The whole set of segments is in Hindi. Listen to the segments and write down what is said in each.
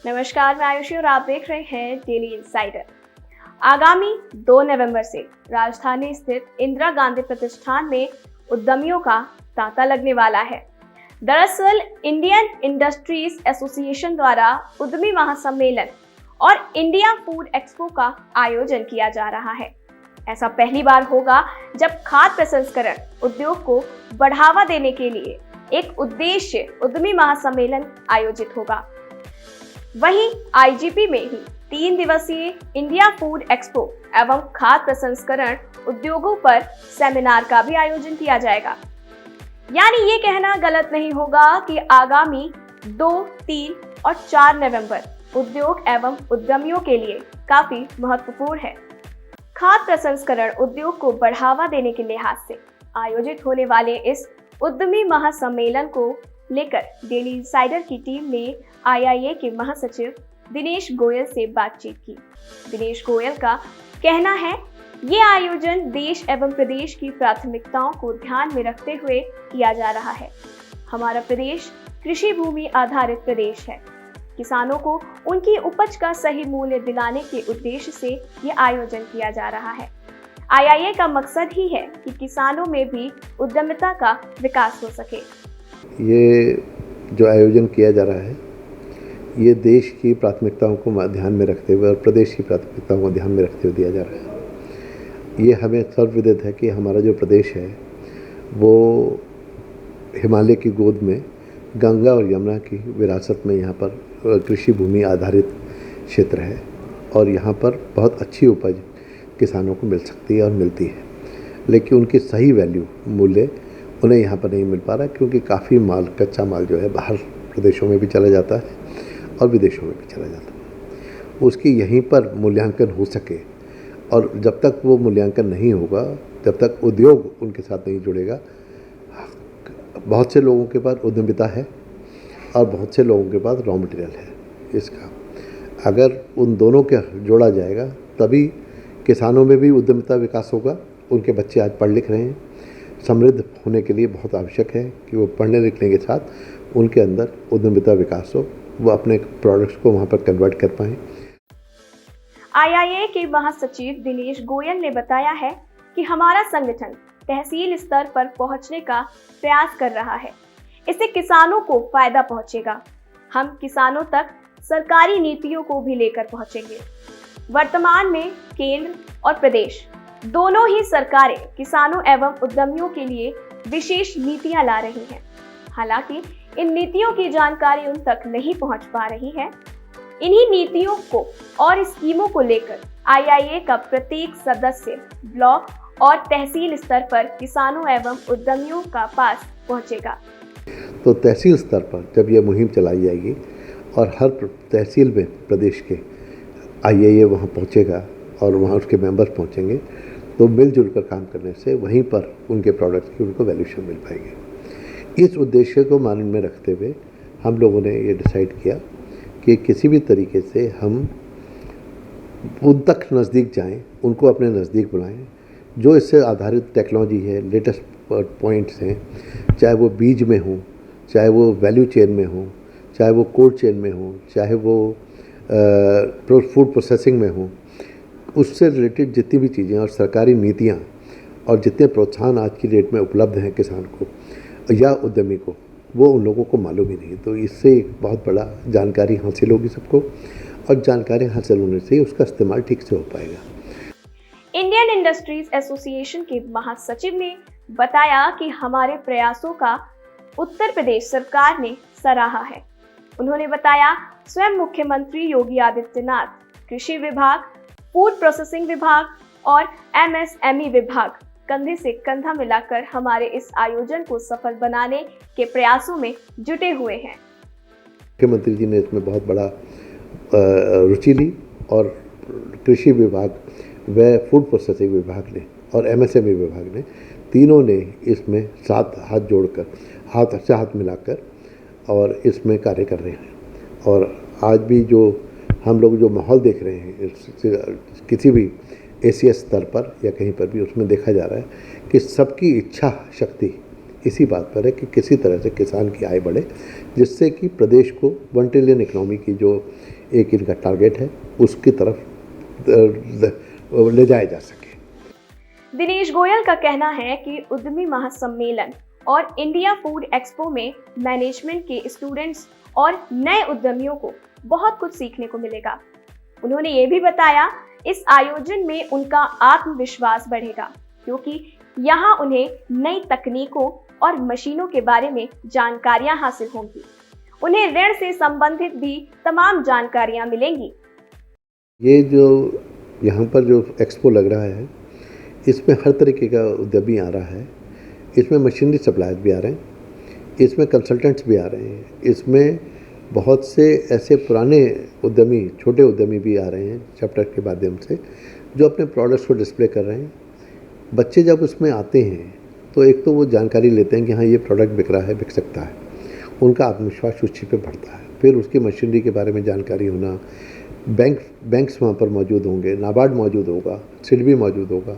नमस्कार, मैं आयुषी और आप देख रहे हैं डेली इनसाइडर। आगामी 2 नवंबर से राजधानी स्थित इंदिरा गांधी प्रतिष्ठान में उद्यमियों का तांता लगने वाला है। दरअसल इंडियन इंडस्ट्रीज एसोसिएशन द्वारा उद्यमी महासम्मेलन और इंडिया फूड एक्सपो का आयोजन किया जा रहा है। ऐसा पहली बार होगा जब खाद्य प्रसंस्करण उद्योग को बढ़ावा देने के लिए एक उद्देश्य उद्यमी महासम्मेलन आयोजित होगा। वहीं आईजीपी में ही 3 दिवसीय इंडिया फूड एक्सपो एवं खाद्य प्रसंस्करण उद्योगों पर सेमिनार का भी आयोजन किया जाएगा। यानी ये कहना गलत नहीं होगा कि आगामी 2, 3 और 4 नवंबर उद्योग एवं उद्यमियों के लिए काफी महत्वपूर्ण है। खाद्य प्रसंस्करण उद्योग को बढ़ावा देने के लिहाज से आयोजित होने वाले इस उद्यमी महासम्मेलन को लेकर डेली इनसाइडर की टीम ने आईआईए के महासचिव दिनेश गोयल से बातचीत की। दिनेश गोयल का कहना है, ये आयोजन देश एवं प्रदेश की प्राथमिकताओं को ध्यान में रखते हुए किया जा रहा है। हमारा प्रदेश कृषि भूमि आधारित प्रदेश है। किसानों को उनकी उपज का सही मूल्य दिलाने के उद्देश्य से ये आयोजन किया जा रहा है। आईआईए का मकसद ही है कि किसानों में भी उद्यमिता का विकास हो सके। ये जो आयोजन किया जा रहा है, ये देश की प्राथमिकताओं को ध्यान में रखते हुए और प्रदेश की प्राथमिकताओं को ध्यान में रखते हुए दिया जा रहा है। ये हमें सर्वविदित है कि हमारा जो प्रदेश है वो हिमालय की गोद में गंगा और यमुना की विरासत में यहाँ पर कृषि भूमि आधारित क्षेत्र है और यहाँ पर बहुत अच्छी उपज किसानों को मिल सकती है और मिलती है, लेकिन उनकी सही वैल्यू मूल्य उन्हें यहाँ पर नहीं मिल पा रहा, क्योंकि काफ़ी माल, कच्चा माल जो है बाहर प्रदेशों में भी चला जाता है और विदेशों में भी चला जाता है। उसकी यहीं पर मूल्यांकन हो सके, और जब तक वो मूल्यांकन नहीं होगा, जब तक उद्योग उनके साथ नहीं जुड़ेगा, बहुत से लोगों के पास उद्यमिता है और बहुत से लोगों के पास रॉ मटेरियल है। इसका अगर उन दोनों के जोड़ा जाएगा तभी किसानों में भी उद्यमिता विकास होगा। उनके बच्चे आज पढ़ लिख रहे हैं, समृद्ध होने के लिए बहुत आवश्यक है कि वो पढ़ने लिखने के साथ उनके अंदर उद्यमिता विकास हो, वो अपने प्रोडक्ट्स को वहाँ पर कन्वर्ट कर पाएँ। आईआईए के महासचिव दिनेश गोयल ने बताया है कि हमारा संगठन तहसील स्तर पर पहुंचने का प्रयास कर रहा है। इससे किसानों को फायदा पहुंचेगा। हम किसानों तक सरकारी नीतियों को भी लेकर पहुंचेंगे। वर्तमान में केंद्र और प्रदेश दोनों ही सरकारें किसानों एवं उद्यमियों के लिए विशेष नीतियां ला रही हैं। हालांकि इन नीतियों की जानकारी उन तक नहीं पहुंच पा रही है। इन्हीं नीतियों को और स्कीमों को लेकर आईआईए का प्रत्येक सदस्य ब्लॉक और तहसील स्तर पर किसानों एवं उद्यमियों का पास पहुंचेगा। तो तहसील स्तर पर जब यह मुहिम चलाई जाएगी और हर तहसील में प्रदेश के आईआईए वहाँ पहुँचेगा और वहाँ उसके मेंबर्स पहुँचेंगे, तो मिलजुल कर काम करने से वहीं पर उनके प्रोडक्ट्स की उनको वैल्यूएशन मिल पाएगी। इस उद्देश्य को मान में रखते हुए हम लोगों ने ये डिसाइड किया कि किसी भी तरीके से हम उन तक नज़दीक जाएं, उनको अपने नज़दीक बुलाएं। जो इससे आधारित टेक्नोलॉजी है, लेटेस्ट पॉइंट्स हैं, चाहे वो बीज में हो, चाहे वो वैल्यू चेन में हो, चाहे वो कोल्ड चेन में हो, चाहे वो फूड प्रोसेसिंग में हो, उससे रिलेटेड जितनी भी चीज़ें और सरकारी नीतियाँ और जितने प्रोत्साहन आज की डेट में उपलब्ध हैं किसान को या उद्यमी को, वो उन लोगों को मालूम ही नहीं। तो इससे एक बहुत बड़ा जानकारी हासिल होगी सबको, और जानकारी हासिल होने से ही उसका इस्तेमाल ठीक से हो पाएगा। इंडियन इंडस्ट्रीज एसोसिएशन के महासचिव ने बताया कि हमारे प्रयासों का उत्तर प्रदेश सरकार ने सराहा है। उन्होंने बताया, स्वयं मुख्यमंत्री योगी आदित्यनाथ, कृषि विभाग, फूड प्रोसेसिंग विभाग और एमएसएमई विभाग कंधे से कंधा मिलाकर हमारे इस आयोजन को सफल बनाने के प्रयासों में जुटे हुए हैं। मुख्यमंत्री जी ने इसमें बहुत बड़ा रुचि ली और कृषि विभाग व फूड प्रोसेसिंग विभाग ने और एमएसएमई विभाग ने, तीनों ने इसमें साथ हाथ जोड़कर, हाथ से हाथ मिलाकर और इसमें कार्य कर रहे हैं। और आज भी जो हम लोग जो माहौल देख रहे हैं किसी भी एशिया स्तर पर या कहीं पर भी, उसमें देखा जा रहा है कि सबकी इच्छा शक्ति इसी बात पर है कि किसी तरह से किसान की आय बढ़े, जिससे कि प्रदेश को 1 ट्रिलियन इकोनॉमी की जो एक इनका टारगेट है उसकी तरफ ले जाया जा सके। दिनेश गोयल का कहना है कि उद्यमी महासम्मेलन और इंडिया फूड एक्सपो में मैनेजमेंट के स्टूडेंट्स और नए उद्यमियों को बहुत कुछ सीखने को मिलेगा। उन्होंने ये भी बताया इस आयोजन में उनका आत्मविश्वास बढ़ेगा, क्योंकि यहाँ उन्हें नई तकनीकों और मशीनों के बारे में जानकारियां हासिल होंगी। उन्हें ऋण से संबंधित भी तमाम जानकारियां मिलेंगी। ये जो यहाँ पर जो एक्सपो लग रहा है, इसमें हर तरीके का उद्यमी आ रहा है। इसमें मशीनरी सप्लायर भी आ रहे हैं, इसमें कंसल्टेंट्स भी आ रहे हैं, इसमें बहुत से ऐसे पुराने उद्यमी, छोटे उद्यमी भी आ रहे हैं चैप्टर के माध्यम से, जो अपने प्रोडक्ट्स को डिस्प्ले कर रहे हैं। बच्चे जब उसमें आते हैं तो एक तो वो जानकारी लेते हैं कि हाँ ये प्रोडक्ट बिक रहा है, बिक सकता है, उनका आत्मविश्वास उस चीज़ पे बढ़ता है। फिर उसकी मशीनरी के बारे में जानकारी होना, बैंक्स वहाँ पर मौजूद होंगे, नाबार्ड मौजूद होगा, सिडबी मौजूद होगा,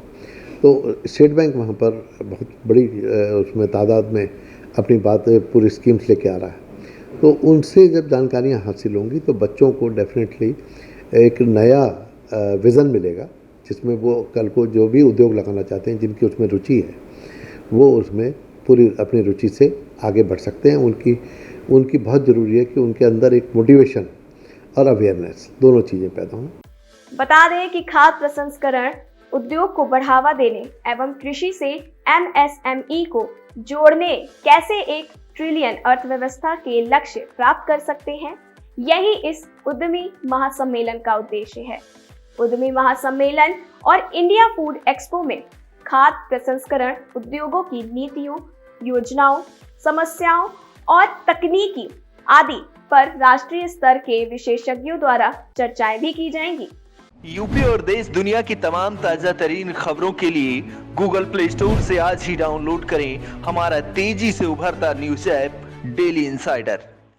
तो स्टेट बैंक वहाँ पर बहुत बड़ी उसमें तादाद में अपनी बात पूरी स्कीम्स लेके आ रहा है। तो उनसे जब जानकारियाँ हासिल होंगी तो बच्चों को डेफिनेटली एक नया विज़न मिलेगा, जिसमें वो कल को जो भी उद्योग लगाना चाहते हैं, जिनकी उसमें रुचि है, वो उसमें पूरी अपनी रुचि से आगे बढ़ सकते हैं। उनकी बहुत ज़रूरी है कि उनके अंदर एक मोटिवेशन और अवेयरनेस दोनों चीज़ें पैदा हों। बता दें कि खाद्य प्रसंस्करण उद्योग को बढ़ावा देने एवं कृषि से MSME को जोड़ने कैसे 1 ट्रिलियन अर्थव्यवस्था के लक्ष्य प्राप्त कर सकते हैं, यही इस उद्यमी महासम्मेलन का उद्देश्य है। उद्यमी महासम्मेलन और इंडिया फूड एक्सपो में खाद्य प्रसंस्करण उद्योगों की नीतियों, योजनाओं, समस्याओं और तकनीकी आदि पर राष्ट्रीय स्तर के विशेषज्ञों द्वारा चर्चाएं भी की जाएंगी। यूपी और देश दुनिया की तमाम ताजा तरीन खबरों के लिए गूगल प्ले स्टोर से आज ही डाउनलोड करें हमारा तेजी से उभरता न्यूज ऐप डेली इंसाइडर।